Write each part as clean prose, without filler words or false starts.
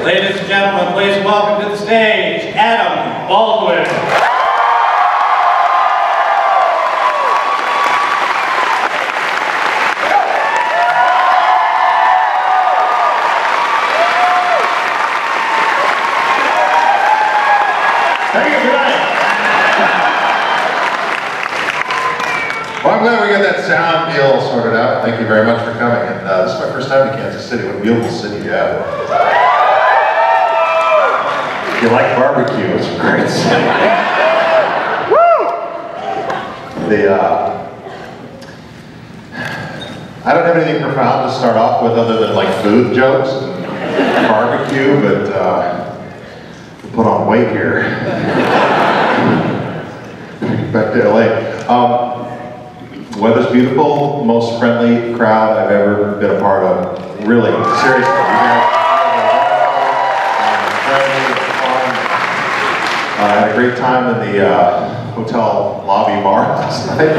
Ladies and gentlemen, please welcome to the stage, Adam Baldwin. Well, I'm glad we got that sound deal sorted out. Thank you very much for coming. And this is my first time in Kansas City. What a beautiful city you have. If you like barbecue, it's a great city. Woo! I don't have anything profound to start off with other than like food jokes and barbecue, but we put on weight here. Back to LA. Weather's beautiful, most friendly crowd I've ever been a part of. Really, seriously, you guys friendly, fun. I had a great time in the hotel lobby bar last night.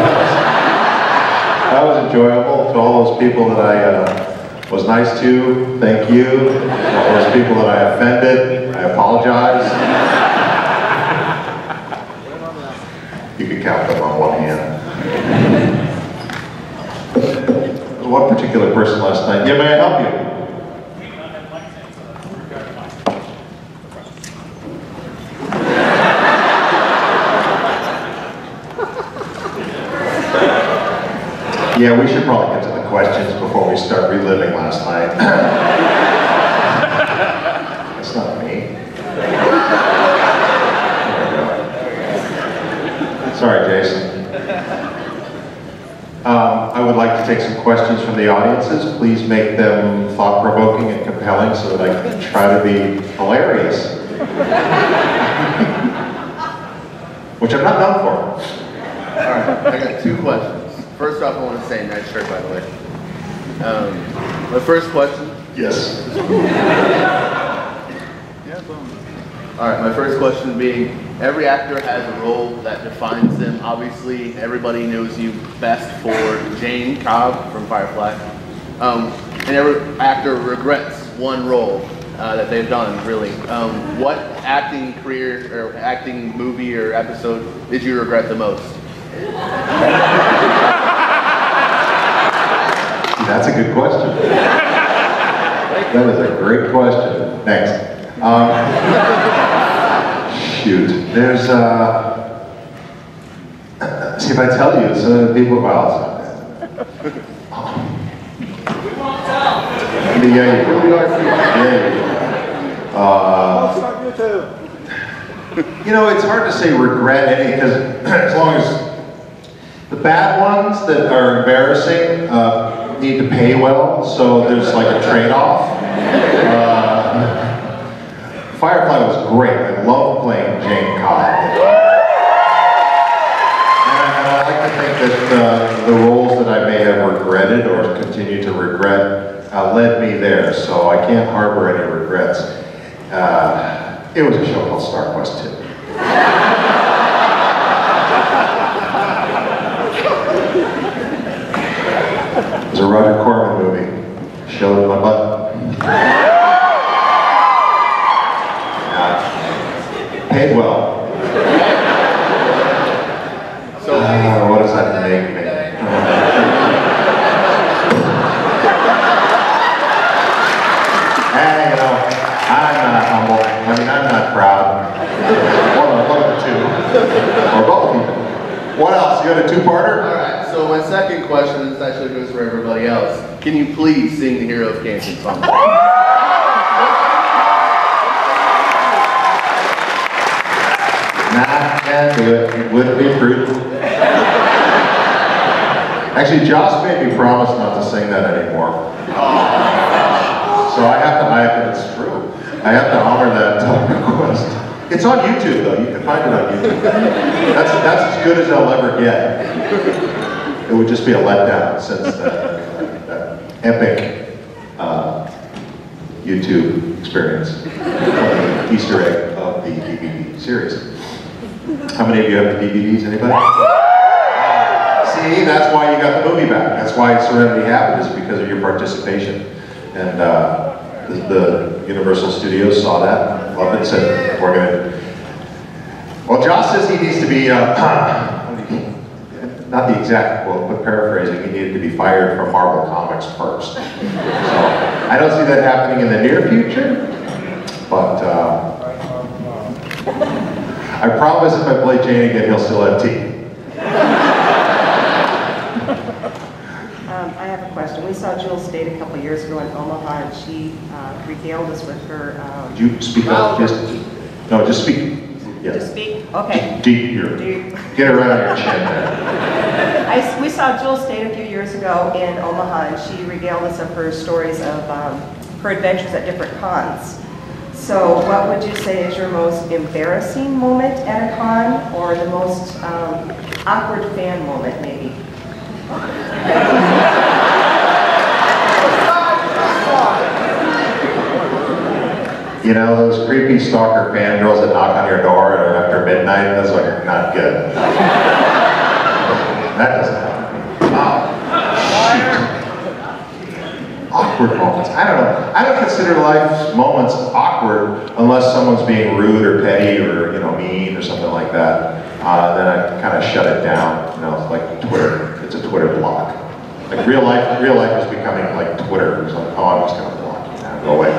That was enjoyable. To all those people that I was nice to, thank you. To all those people that I offended, I apologize. You can count them on one hand. One particular person last night. Yeah, may I help you? Yeah, we should probably get to the questions before we start reliving last night. That's not me. Sorry, Jason. I would like to take some questions from the audiences. Please make them thought-provoking and compelling so that I can try to be hilarious. Which I'm not known for. Alright, I got two questions. First off, I want to say nice shirt, by the way. My first question. Yes. Yeah, boom. Alright, my first question being, every actor has a role that defines them. Obviously, everybody knows you best for Jane Cobb from Firefly. And every actor regrets one role that they've done, really. What acting career, or acting movie or episode did you regret the most? That's a good question. That is a great question. Next. Shoot. There's, see if I tell you, some of the people, well, We won't tell. yeah, you really are. You know, it's hard to say regret any, because as long as the bad ones that are embarrassing need to pay well, so there's like a trade-off. Firefly was great. I love playing Jane Cobb. And I like to think that the roles that I may have regretted or continue to regret led me there, so I can't harbor any regrets. It was a show called Star Quest 2. It was a Roger Corman movie. Showed my butt. Paid well. So, what does that make me? Hey, you know, I'm not humble. I mean, I'm not proud. One of the two. Or both even. What else? You had a two-parter? Alright, so my second question, this actually goes for everybody else. Can you please sing the Hero of Kansas song? Nah, can't do it. It wouldn't be prudent. Actually, Josh made me promise not to sing that anymore. So it's true. I have to honor that request. It's on YouTube though, you can find it on YouTube. That's as good as I'll ever get. It would just be a letdown since that epic YouTube experience, the Easter egg of the DVD series. How many of you have the DVDs, anybody? See, that's why you got the movie back. That's why Serenity happened, is because of your participation. And the Universal Studios saw that, loved it, said, we're gonna, well, Josh says he needs to be, not the exact quote, but paraphrasing, he needed to be fired from Marvel Comics first. So, I don't see that happening in the near future, but I promise if I play Jane again, he'll still have teeth. I have a question. We saw Jewel State a couple years ago in Omaha, and she regaled us with her... Could you speak up? No, just speak. Yeah. To speak? Okay. Deep here. Deep. Get it right on your chin there. We saw Jewel State a few years ago in Omaha, and she regaled us of her stories of her adventures at different cons. So what would you say is your most embarrassing moment at a con, or the most awkward fan moment, maybe? You know, those creepy stalker fangirls that knock on your door after midnight, that's like not good. That doesn't happen. Shoot. Awkward moments. I don't know. I don't consider life's moments awkward unless someone's being rude or petty or, you know, mean or something like that. Then I kind of shut it down. You know, it's like Twitter. It's a Twitter block. Like real life is becoming like Twitter. It's like, oh, I'm just gonna block you now. Go away.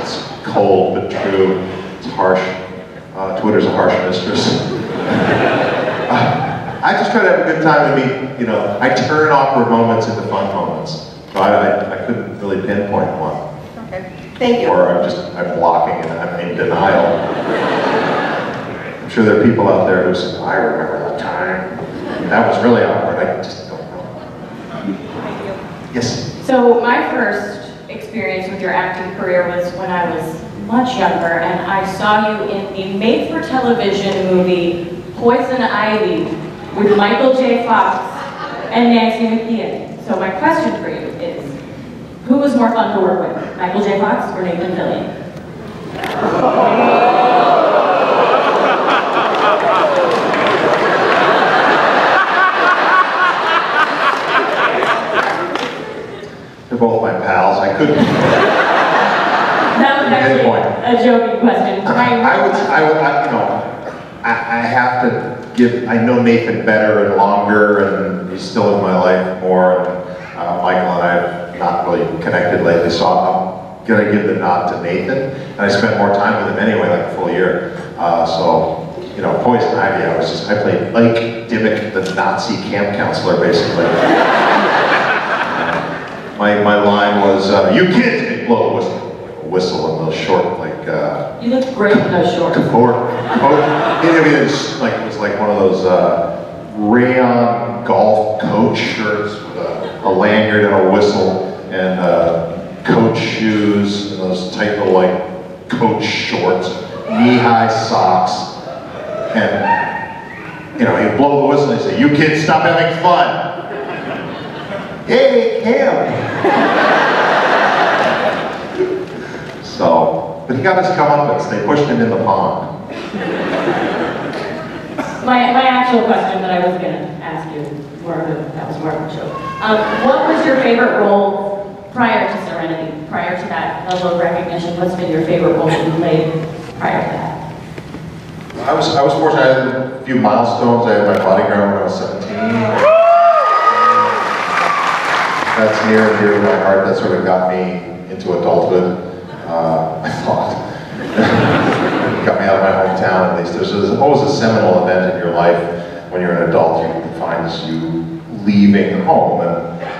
It's cold but true. It's harsh. Twitter's a harsh mistress. I just try to have a good time and be, you know, I turn awkward moments into fun moments. So I couldn't really pinpoint one. Okay, thank you. Or I'm blocking and I'm in denial. I'm sure there are people out there who say, I remember that time. That was really awkward. I just don't know. Thank you. Yes? So my first experience with your acting career was when I was much younger, and I saw you in the made-for-television movie Poison Ivy with Michael J. Fox and Nancy McKeon. So my question for you is, who was more fun to work with, Michael J. Fox or Nathan Fillion? They're both my pals. I couldn't. That was actually a joking question. I have to give, I know Nathan better and longer, and he's still in my life more, and Michael and I have not really connected lately, so I'm gonna give the nod to Nathan, and I spent more time with him anyway, like a full year. So, you know, Poison Ivy, I played Ike Dimmick, the Nazi camp counselor, basically. My line was, you kids, and blow a whistle in those short, like, you looked great in those shorts. it was like one of those rayon golf coach shirts with a lanyard and a whistle and coach shoes and those tight little like coach shorts, knee-high socks, and you know, he'd blow the whistle and he'd say, "You kids, stop having fun." Yay, Cam! So. But he got his comeuppance. They pushed him in the pond. My actual question that I was going to ask you, that was more of a joke. What was your favorite role prior to Serenity? Prior to that level of recognition, what's been your favorite role that you played prior to that? I was fortunate. I had a few milestones. I had my bodyguard when I was 17. That's near and dear to my heart. That sort of got me into adulthood. I thought. Got me out of my hometown at least. There's always a seminal event in your life when you're an adult who defines you leaving home. And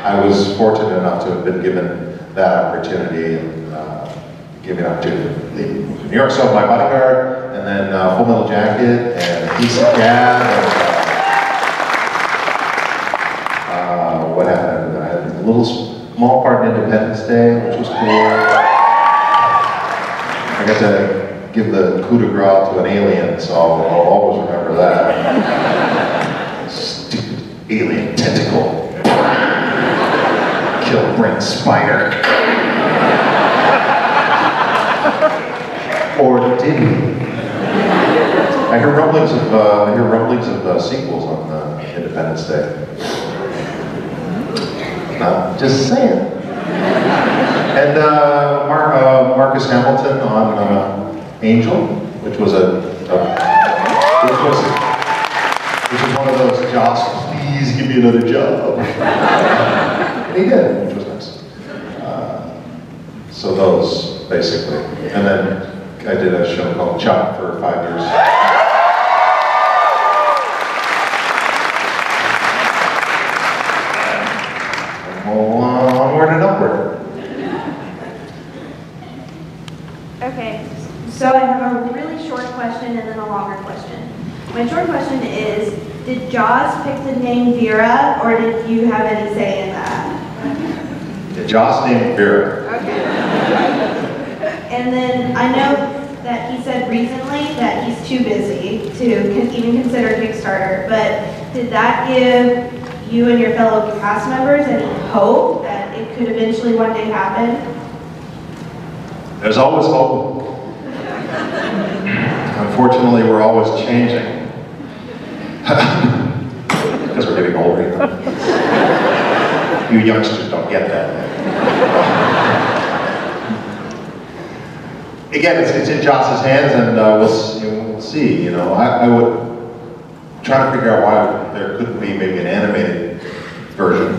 I was fortunate enough to have been given that opportunity and given an opportunity to leave New York. So my bodyguard, and then Full Metal Jacket, and Piece of Cat, and what happened? I had a little small part in Independence Day, which was cool. I got to give the coup de grace to an alien, so I'll always remember that. Stupid alien tentacle. Kill Brent Spider. Or did he? I hear rumblings of sequels on Independence Day. Just saying. And Marcus Hamilton on Angel, which was which was one of those, Joss, please give me another job. And he did, which was nice. So those, basically. And then I did a show called Chuck for 5 years. Onward and upward. Okay, so I have a really short question and then a longer question. My short question is, did Jaws pick the name Vera, or did you have any say in that? Joss named Vera. Okay. And then I know that he said recently that he's too busy to even consider Kickstarter, but did that give you and your fellow cast members any hope that it could eventually one day happen? There's always hope. Unfortunately, we're always changing. Because we're getting older. You youngsters don't get that. Again, it's in Joss's hands, and we'll see. You know, I would try to figure out why there couldn't be maybe an animated version.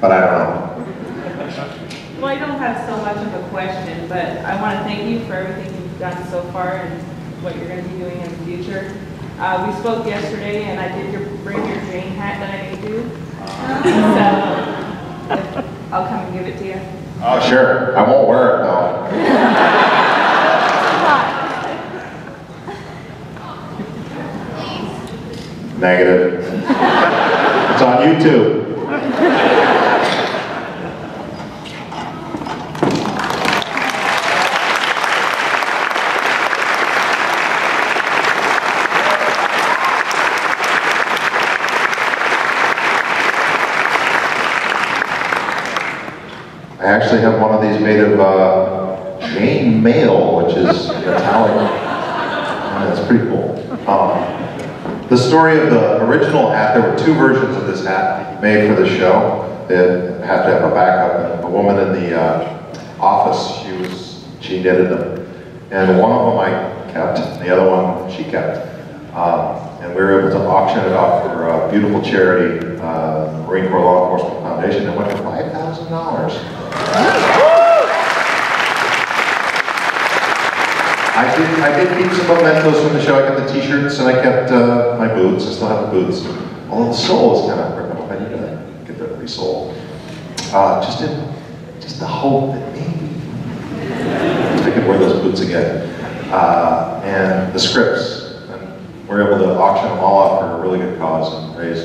But I don't know. Well, I don't have so much of a question, but I want to thank you for everything you've done so far and what you're going to be doing in the future. We spoke yesterday, and I did bring your Jane hat that I made you. So I'll come and give it to you. Oh, sure. I won't wear it, though. Negative. It's on YouTube. I actually have one of these made of chain mail, which is metallic. That's pretty cool. The story of the original hat, there were 2 versions of this hat made for the show. It had to have a backup. A woman in the office, she knitted them. And one of them I kept, and the other one she kept. And we were able to auction it off for a beautiful charity, Marine Corps Law Enforcement Foundation. It went for $5,000. I did keep some mementos from the show. I kept the t-shirts and I kept my boots. I still have the boots. Although the sole is kind of broken up. I need to get that re-soled. Just the hope that maybe I could wear those boots again. And the scripts. And we're able to auction them all off for a really good cause and raise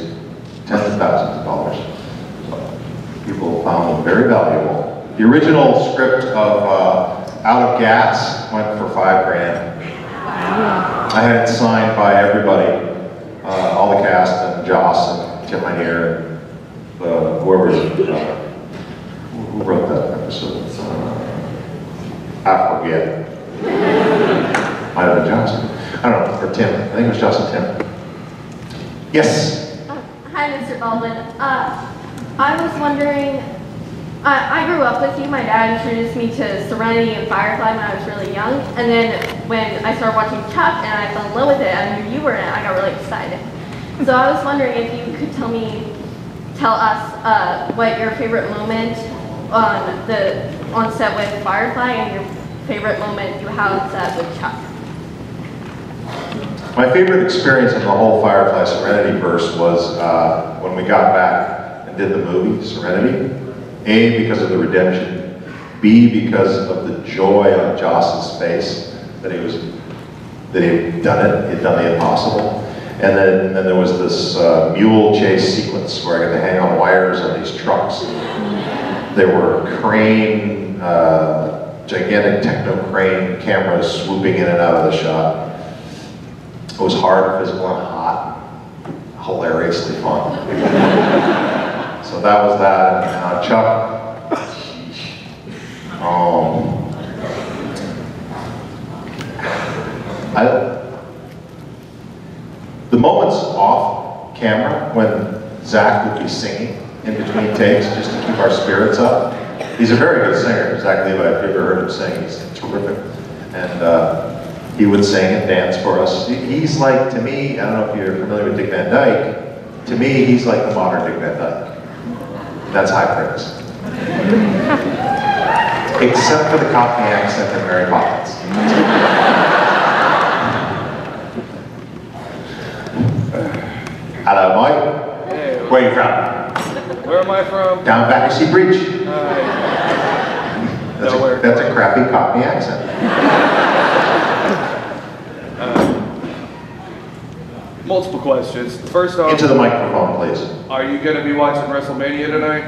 tens of thousands of dollars. So people found them very valuable. The original script of Out of Gas went for $5 grand. I had it signed by everybody, all the cast, and Joss, and Tim Minear, and whoever, who wrote that episode? I forget. Might have been Joss. I don't know, or Tim. I think it was Joss and Tim. Yes? Hi, Mr. Baldwin. I was wondering, I grew up with you. My dad introduced me to Serenity and Firefly when I was really young. And then when I started watching Chuck and I fell in love with it, I knew you were in it, I got really excited. So I was wondering if you could tell us what your favorite moment on set with Firefly and your favorite moment you had on set with Chuck. My favorite experience in the whole Firefly Serenity verse was when we got back and did the movie, Serenity. A, because of the redemption. B, because of the joy on Joss's face that he had done it, he had done the impossible. And then there was this mule chase sequence where I got to hang on wires on these trucks. There were crane, gigantic techno crane cameras swooping in and out of the shot. It was hard, physical, and hot. Hilariously fun. So that was that. And Chuck, the moments off camera when Zach would be singing in between takes just to keep our spirits up. He's a very good singer, Zach Levi. If you've ever heard him sing, he's terrific. And he would sing and dance for us. He's like, to me, I don't know if you're familiar with Dick Van Dyke, to me, he's like the modern Dick Van Dyke. That's high praise. Except for the Cockney accent and Mary Poppins. Hello, Mike. Hey. Where are you from? Where am I from? Down Battersea Bridge. Nowhere. That's a crappy Cockney accent. Multiple questions. First off, Into the microphone, please. are you going to be watching WrestleMania tonight?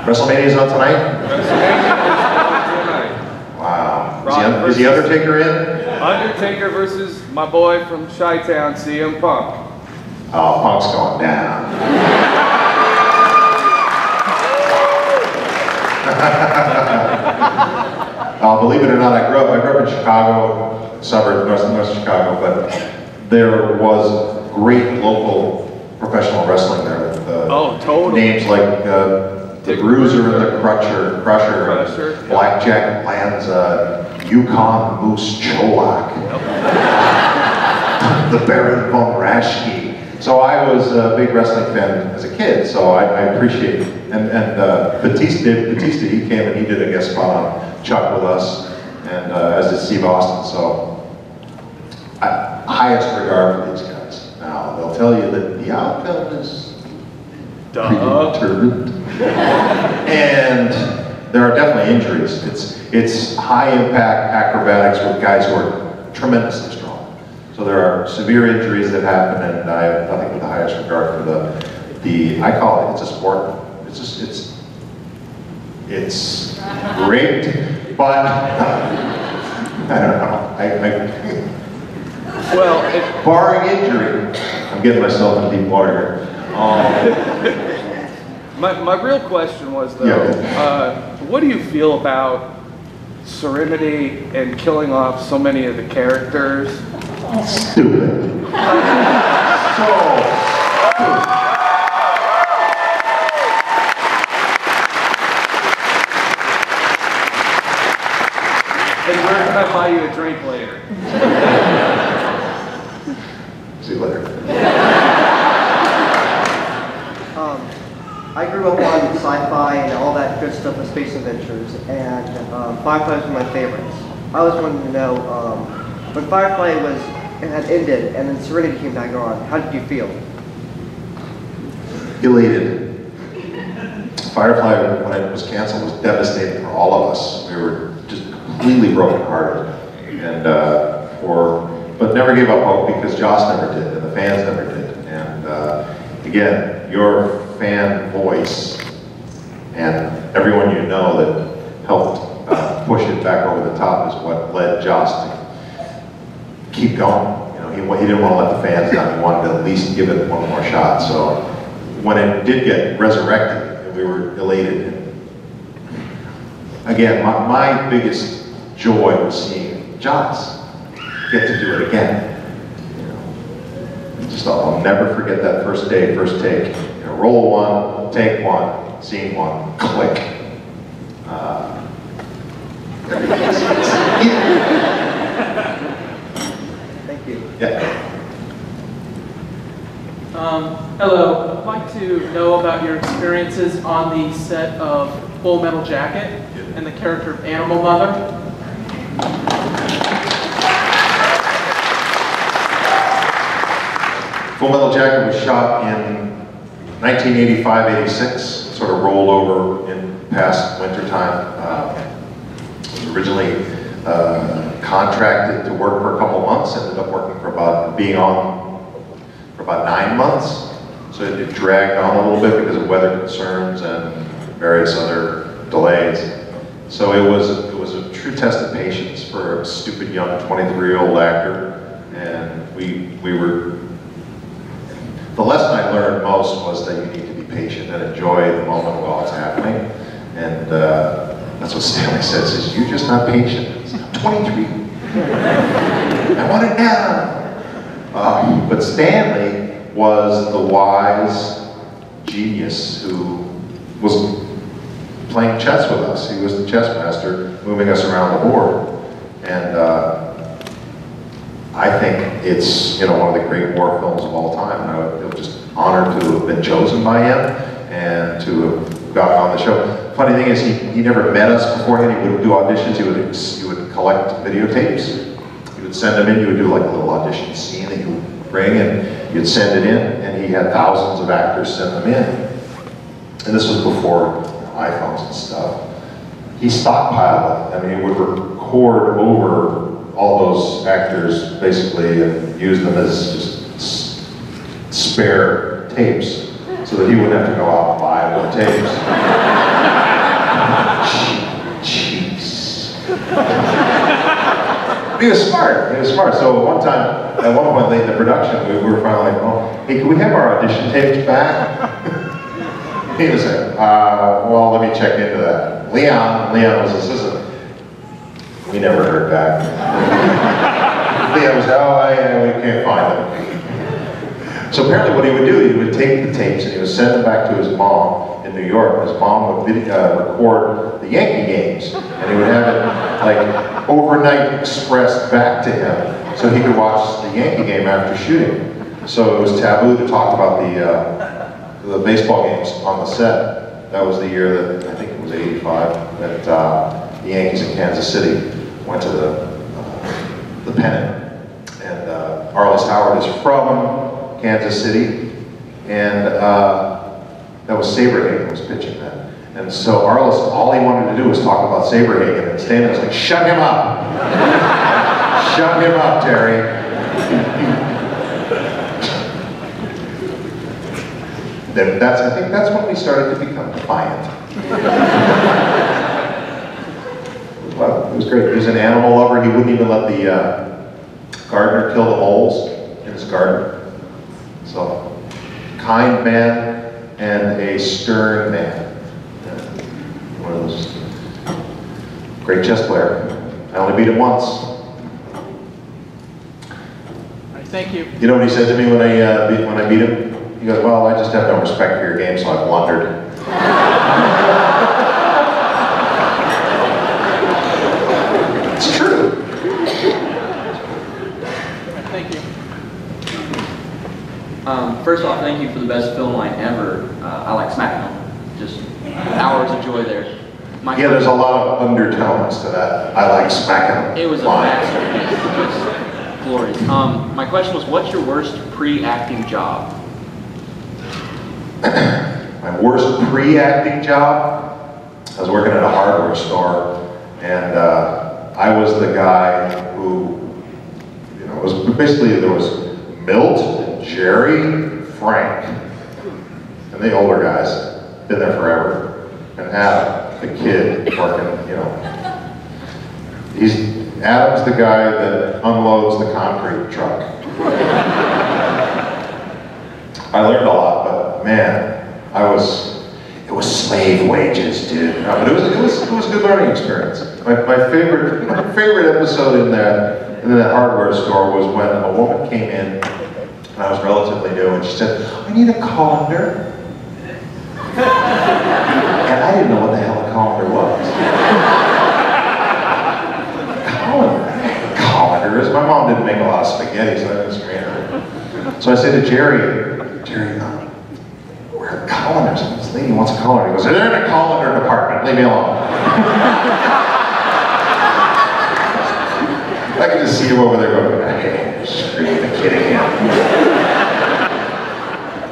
WrestleMania's on tonight? WrestleMania is on tonight. Wow. Is the Undertaker in? Undertaker versus my boy from Chi-Town, CM Punk. Oh, Punk's going down. Believe it or not, I grew up in Chicago, suburb, north Chicago, but there was great local professional wrestling there with totally. names like the Bruiser and the Crusher, Blackjack Lanza, Yukon Moose Cholak, the Baron von Raschke. So I was a big wrestling fan as a kid, so I appreciate it. And Batista, he came and he did a guest spot on Chuck with us, and as did Steve Austin. So highest regard for these guys. Now they'll tell you that the outcome is pretty turbulent, and there are definitely injuries. It's high impact acrobatics with guys who are tremendously strong. So there are severe injuries that happen, and I have nothing but the highest regard for the I call it, it's a sport. It's great, but I don't know. Well, barring injury, I'm getting myself in deep water here. my real question was though, what do you feel about Serenity and killing off so many of the characters? Stupid. So stupid. And where can I buy you a drink later? See you later. I grew up on sci-fi and all that good stuff with space adventures, and Firefly was one of my favorites. I was wanting to know, when Firefly had ended and then Serenity came back on, how did you feel? Elated. Firefly, when it was canceled, was devastating for all of us. We were just completely brokenhearted, and but never gave up hope because Joss never did, and the fans never did. And again, your fan voice and everyone you know that helped push it back over the top is what led Joss to keep going. You know, he didn't want to let the fans down. He wanted to at least give it one more shot. So when it did get resurrected, we were elated. Again, my biggest joy was seeing Joss get to do it again. You know, just I'll never forget that first day, first take. You know, roll one, take one, scene one, click. Thank you. Yeah. Hello, I'd like to know about your experiences on the set of Full Metal Jacket and the character of Animal Mother. Full Metal Jacket was shot in 1985-86, sort of rolled over in past winter time. Was originally contracted to work for a couple months, ended up working for being on for about 9 months. So it dragged on a little bit because of weather concerns and various other delays. So it was a true test of patience for a stupid young 23-year-old actor, and we were. The lesson I learned most was that you need to be patient and enjoy the moment while it's happening. And that's what Stanley says, is you're just not patient. I'm 23. I want it now. But Stanley was the wise genius who was playing chess with us. He was the chess master, moving us around the board. And I think it's, you know, one of the great war films of all time. And I feel just honored to have been chosen by him and to have gotten on the show. Funny thing is, he never met us beforehand. He would do auditions. He would collect videotapes. He would send them in. You would do like a little audition scene that you would bring, and you'd send it in. And he had thousands of actors send them in. And this was before iPhones and stuff. He stockpiled it. I mean, he would record over all those actors basically and use them as just spare tapes so that he wouldn't have to go out and buy more tapes. Jeez. He was smart. He was smart. So at one point late in the production, we were finally like, oh, hey, can we have our audition tapes back? He was like, well, let me check into that. Leon was assistant. We never heard back. Leon was, we can't find them. So apparently what he would do, he would take the tapes and he would send them back to his mom in New York. His mom would record the Yankee games, and he would have it like overnight expressed back to him so he could watch the Yankee game after shooting. So it was taboo to talk about the baseball games on the set. That was the year that, I think it was '85, that the Yankees in Kansas City went to the pennant. And Arliss Howard is from Kansas City, and that was Saberhagen was pitching then. And so Arliss, all he wanted to do was talk about Saberhagen, and Stan was like, shut him up! Shut him up, Terry! I think that's when we started to become defiant. Well, it was great. He was an animal lover. He wouldn't even let the gardener kill the moles in his garden. So, kind man and a stern man. Yeah. One of those great chess player. I only beat him once. All right, thank you. You know what he said to me when I beat him? He goes, well, I just have no respect for your game, so I blundered. It's true. Thank you. First off, thank you for the best film line ever. I like SmackDown. Just hours of joy there. Yeah, there's a lot of undertones to that. I like SmackDown. It was a masterpiece. It was glorious. My question was, what's your worst pre-acting job? My worst pre-acting job, I was working at a hardware store, and I was the guy who, you know, was basically, there was Milt, and Jerry, Frank, and the older guys, been there forever, and Adam, the kid, working, you know. Adam's the guy that unloads the concrete truck. I learned a lot, but man, it was slave wages, dude. No, but it was a good learning experience. My favorite episode in that hardware store was when a woman came in, and I was relatively new, and she said, I need a colander. And I didn't know what the hell a colander was. Colander is, my mom didn't make a lot of spaghetti, so I didn't screen her. So I said to Jerry, where are colanders? This lady wants a colander. He goes, they're in a colander department, leave me alone. I can just see him over there going, hey, screw the kid again.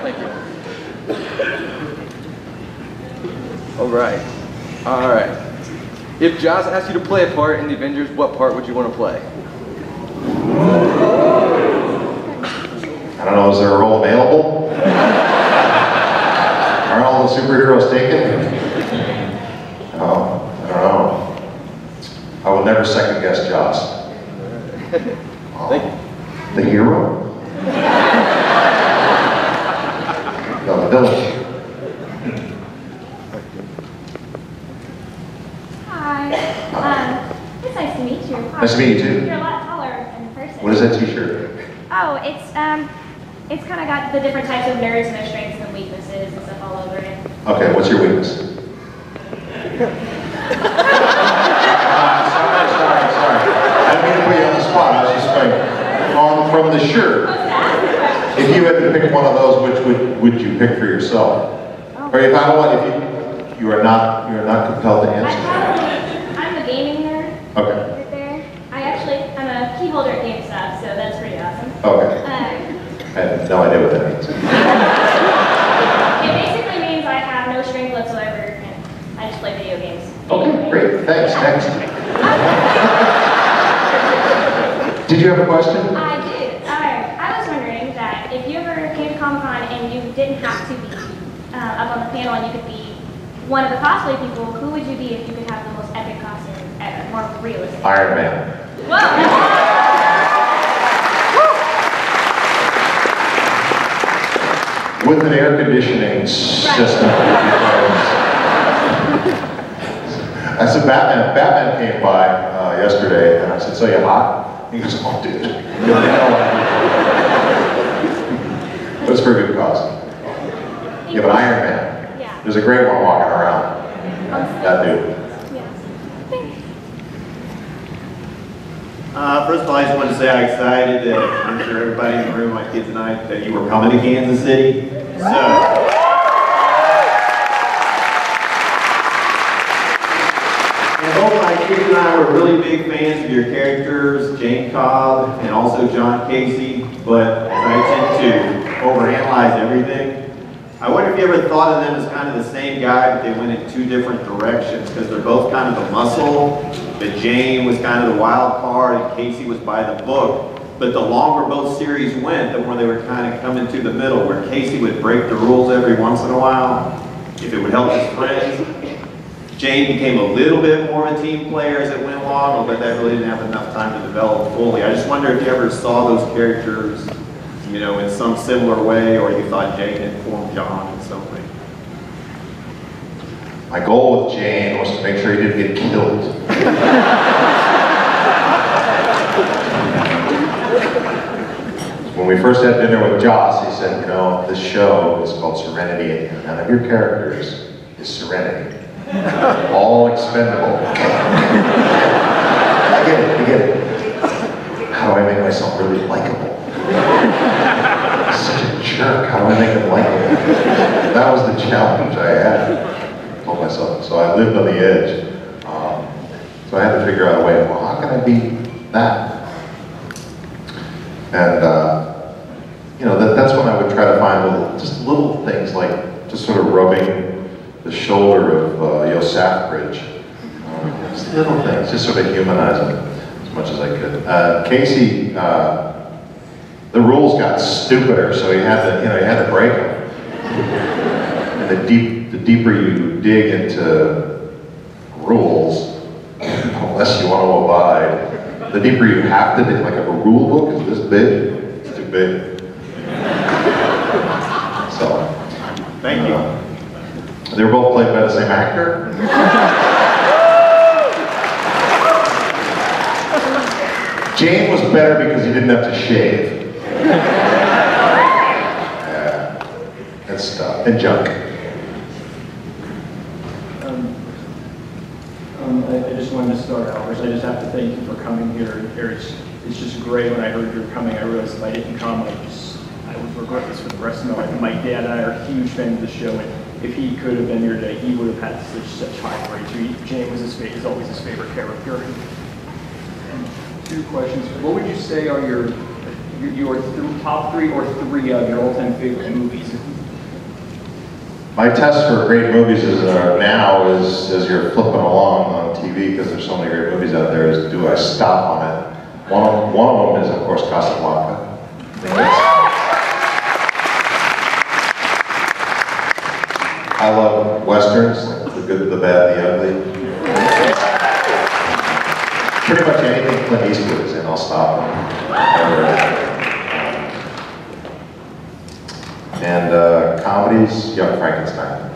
Thank you. All right. If Joss asked you to play a part in the Avengers, what part would you want to play? I don't know, is there a role available? Aren't all the superheroes taken? Oh, I don't know. I will never second guess Joss. Thank you. The hero? No, the villain. Hi. It's nice to meet you. Nice to meet you too. You're a lot taller in person. What is that t-shirt? Oh, it's kind of got the different types of nerds and their strengths and weaknesses and stuff all over it. Okay, what's your weakness? Sorry. I didn't mean to put you on the spot. I was just like, from the shirt. If you had to pick one of those, which would you pick for yourself? Or if I don't want, if you are not compelled to answer. I'm a gaming nerd. Okay. Right there. I'm a key holder at GameStop, so that's pretty awesome. Okay. I have no idea what that means. It basically means I have no strength whatsoever, and I just play video games. Okay, great. Thanks. Next. Did you have a question? I did. I was wondering that if you ever came to ComicCon and you didn't have to be up on the panel and you could be one of the cosplay people, who would you be if you could have the most epic costume ever, more realistic? Iron Man. With an air conditioning system. I said, Batman came by yesterday, and I said, so you hot? He goes, oh, dude. But it's a pretty good costume. Yeah, but Iron Man. There's a great one walking around. That dude. First of all, I just wanted to say I'm excited that I'm sure everybody in the room, my kids and I, that you were coming to Kansas City. And both my kids and I were really big fans of your characters, Jane Cobb and also John Casey, but as I tend to overanalyze everything, I wonder if you ever thought of them as kind of the same guy, but they went in two different directions, because they're both kind of the muscle, but Jane was kind of the wild card and Casey was by the book. But the longer both series went, the more they were kind of coming to the middle, where Casey would break the rules every once in a while, if it would help his friends. Jane became a little bit more of a team player as it went along, but that really didn't have enough time to develop fully. I just wonder if you ever saw those characters, you know, in some similar way, or you thought Jane informed John in some way. My goal with Jane was to make sure he didn't get killed. When we first had dinner with Joss, he said, you know, this show is called Serenity, and none of your characters is Serenity. All expendable. I get it. How do I make myself really likable? Such a jerk, how do I make him likable? That was the challenge I had. I told myself, so I lived on the edge. So I had to figure out a way, well, how can I be that? And, you know, that's when I would try to find just little things like just sort of rubbing the shoulder of Yosef Bridge. Just little things, just sort of humanize him as much as I could. Casey, the rules got stupider, so he had to break them. And the deeper you dig into rules, the less you want to abide. The deeper you have to dig, like if a rule book is this big, it's too big. So, thank you. They were both played by the same actor. Jane was better because he didn't have to shave. Yeah, and stuff, and junk. I just wanted to start out. First, I just have to thank you for coming here. It's just great. When I heard you were coming, I realized if I didn't come, I would regret this for the rest of my life. My dad and I are huge fans of the show, and if he could have been here today, he would have had such high praise. Jane was is always his favorite character. And two questions. What would you say are your top three or three of your all-time favorite movies? My test for great movies is now is as you're flipping along on TV, because there's so many great movies out there, is do I stop on it? One of them is, of course, Casablanca. I love westerns, like the good, the bad, the ugly. Pretty much anything Clint Eastwood is in, I'll stop on. And comedies, Young Frankenstein.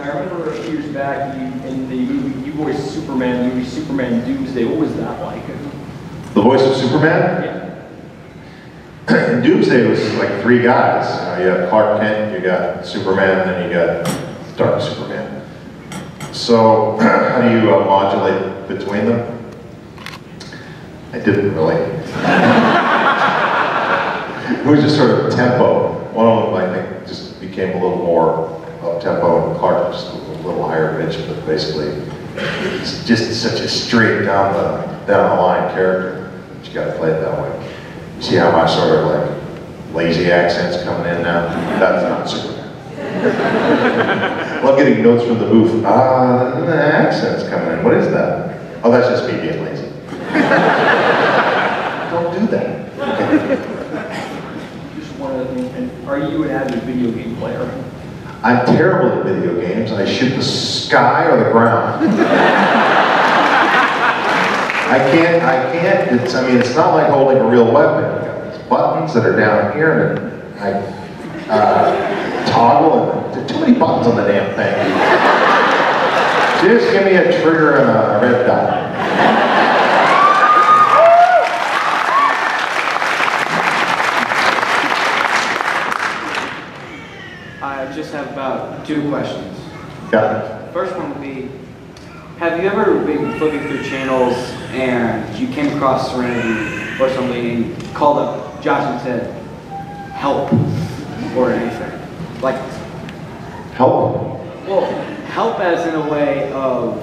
I remember a few years back, in the movie, you voiced Superman, movie Superman Superman? In Doomsday, it was like 3 guys. You have Clark Kent, you got Superman, and then you got Dark Superman. So, how do you modulate between them? I didn't really. It was just sort of tempo. One of them, I think, just became a little more up-tempo, and Clark just a little higher pitch, but basically, it's just such a straight down the line character. But you gotta play it that way. You see how my sort of like lazy accent's coming in now? That's not Superman. I love getting notes from the booth. The accent's coming in. What is that? Oh, that's just me being lazy. Don't do that. Just one other thing, and are you an avid video game player? I'm terrible at video games. I shoot the sky or the ground. I can't, it's not like holding a real weapon. You got these buttons that are down here, and I toggle, and there are too many buttons on the damn thing. Just give me a trigger and a red dot. I just have about 2 questions. Yeah. First one would be, have you ever been flipping through channels and you came across Serenity or somebody and called up Josh and said, help, or anything? Like, help? Well, help as in a way of,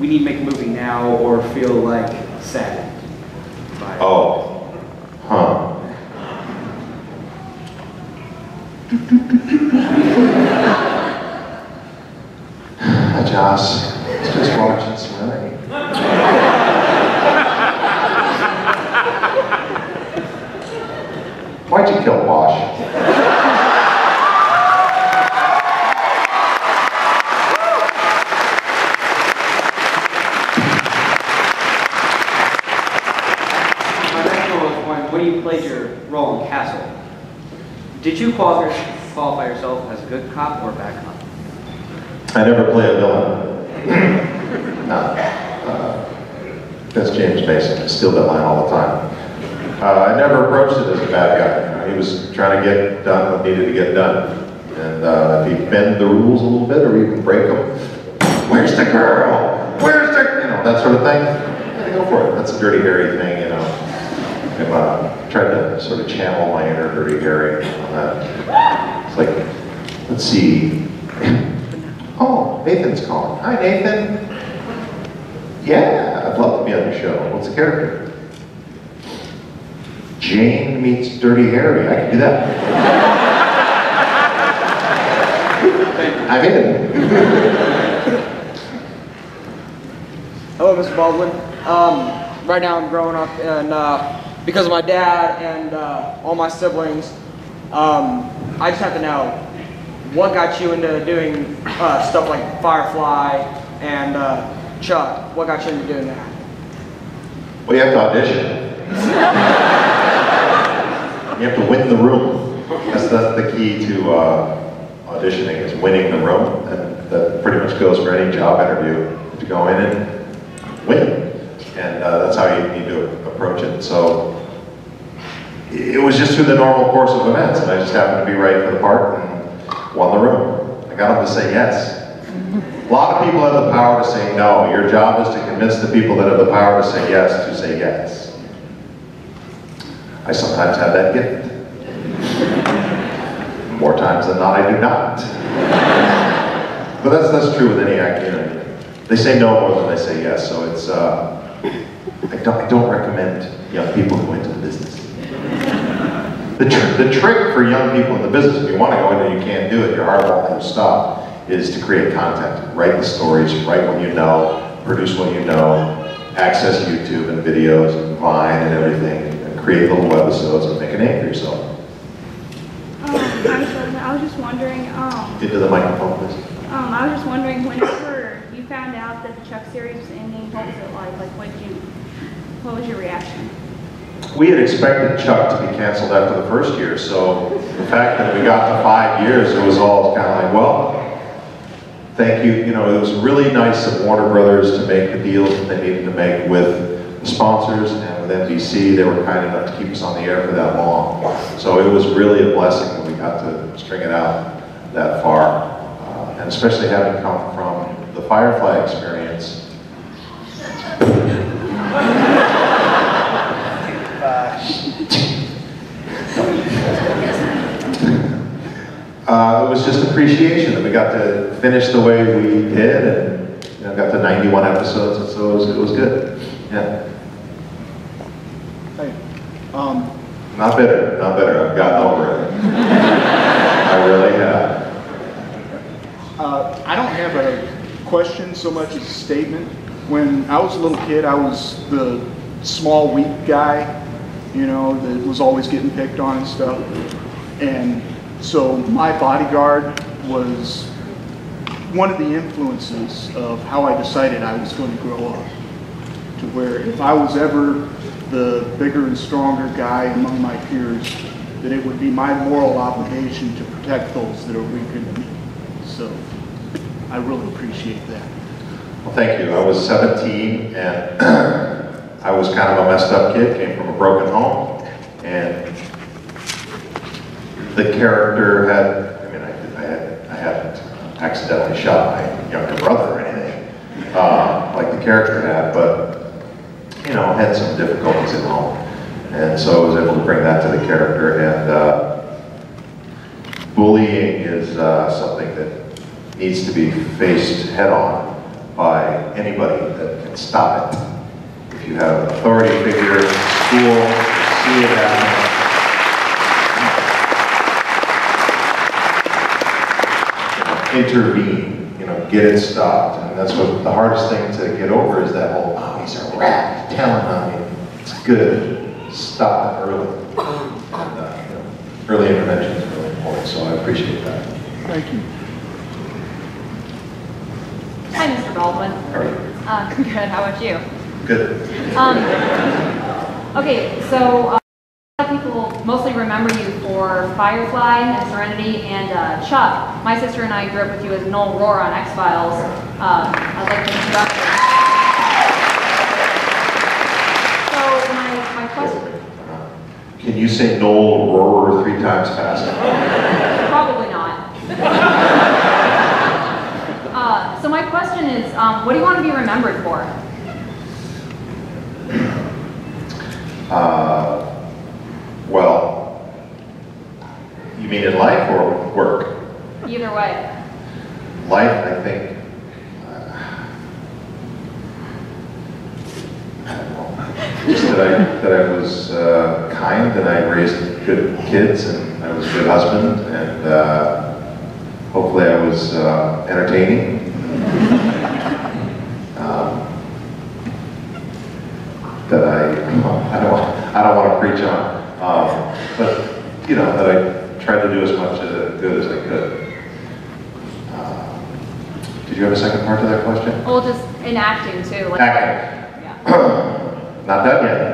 we need to make a movie now, or feel like sad. Oh. Huh. Hi, Josh. Just watching Serenity. Why'd you kill Bosch? My next one was when you played your role in Castle, did you qualify yourself as a good cop or a bad cop? I never play a villain. No. That's James Mason. I steal that line all the time. I never approached it as a bad guy. He was trying to get done what needed to get done. And if he bend the rules a little bit or even break them, where's the girl? Where's the, that sort of thing. Yeah, go for it. That's a Dirty Harry thing, I've tried to sort of channel my inner Dirty Harry on that. It's like, let's see. Oh, Nathan's calling. Hi, Nathan. Yeah, I'd love to be on your show. What's the character? Jane meets Dirty Harry. I can do that. I'm in. Hello, Mr. Baldwin. Right now I'm growing up, and because of my dad and all my siblings, I just have to know, what got you into doing stuff like Firefly and Chuck? What got you into doing that? Well, you have to audition. You have to win the room. That's the key to auditioning, is winning the room. And that pretty much goes for any job interview. To go in and win. And that's how you need to approach it. So it was just through the normal course of events, and I just happened to be right for the part and won the room. I got them to say yes. A lot of people have the power to say no. Your job is to convince the people that have the power to say yes. I sometimes have that gift. More times than not, I do not. But that's true with any actor. They say no more than they say yes, so it's, I don't recommend young people go into the business. The trick for young people in the business, if you want to go in and you can't do it, you're hardball and you stop, is to create content. Write the stories, write what you know, produce what you know, access YouTube and videos and Vine and everything, and create little webisodes and make a name for yourself. I was just wondering, Into the microphone, please. I was just wondering, whenever you found out that the Chuck series was ending, what was it like? Like, what was your reaction? We had expected Chuck to be canceled after the first year, so the fact that we got to 5 years, it was all kind of like, well, thank you. It was really nice of Warner Brothers to make the deals that they needed to make with the sponsors and and with NBC, they were kind enough to keep us on the air for that long. So it was really a blessing that we got to string it out that far. And especially having come from the Firefly experience. It was just appreciation that we got to finish the way we did, and got to 91 episodes, and so it was good. Yeah. Hey, not bitter. I've gotten over it. I really have. I don't have a question so much as a statement. When I was a little kid, I was the small, weak guy, that was always getting picked on and stuff. And so my bodyguard was one of the influences of how I decided I was going to grow up. To where if I was ever the bigger and stronger guy among my peers, that it would be my moral obligation to protect those that are weaker than me. So I really appreciate that. Well, thank you. I was 17, and I was kind of a messed up kid, came from a broken home, and the character had, I hadn't accidentally shot my younger brother or anything, like the character had, but, had some difficulties at home. And so I was able to bring that to the character, and bullying is something that needs to be faced head-on by anybody that can stop it. If you have an authority figure in school, see it happen. Intervene, get it stopped. And that's what the hardest thing to get over is that whole, oh, he's a rat, telling on me. It's good. Stop it early. And, early intervention is really important, so I appreciate that. Thank you. Hi, Mr. Baldwin. How are you? Good, how about you? Good. Okay, so a lot of people mostly remember you for Firefly and Serenity and Chuck. My sister and I grew up with you as Noel Rohr on X-Files. I'd like to introduce you. So my question... Can you say Noel Rohr 3 times fast? Probably not. So my question is, what do you want to be remembered for? Well, you mean in life or work? Either way. Life, I think, I don't know, just that I was kind, and I raised good kids, and I was a good husband, and hopefully I was entertaining. That I don't want to preach on, but that I tried to do as much good as I could. Did you have a second part to that question? Well, just in acting too. Like, Acting. Yeah. Not done yet.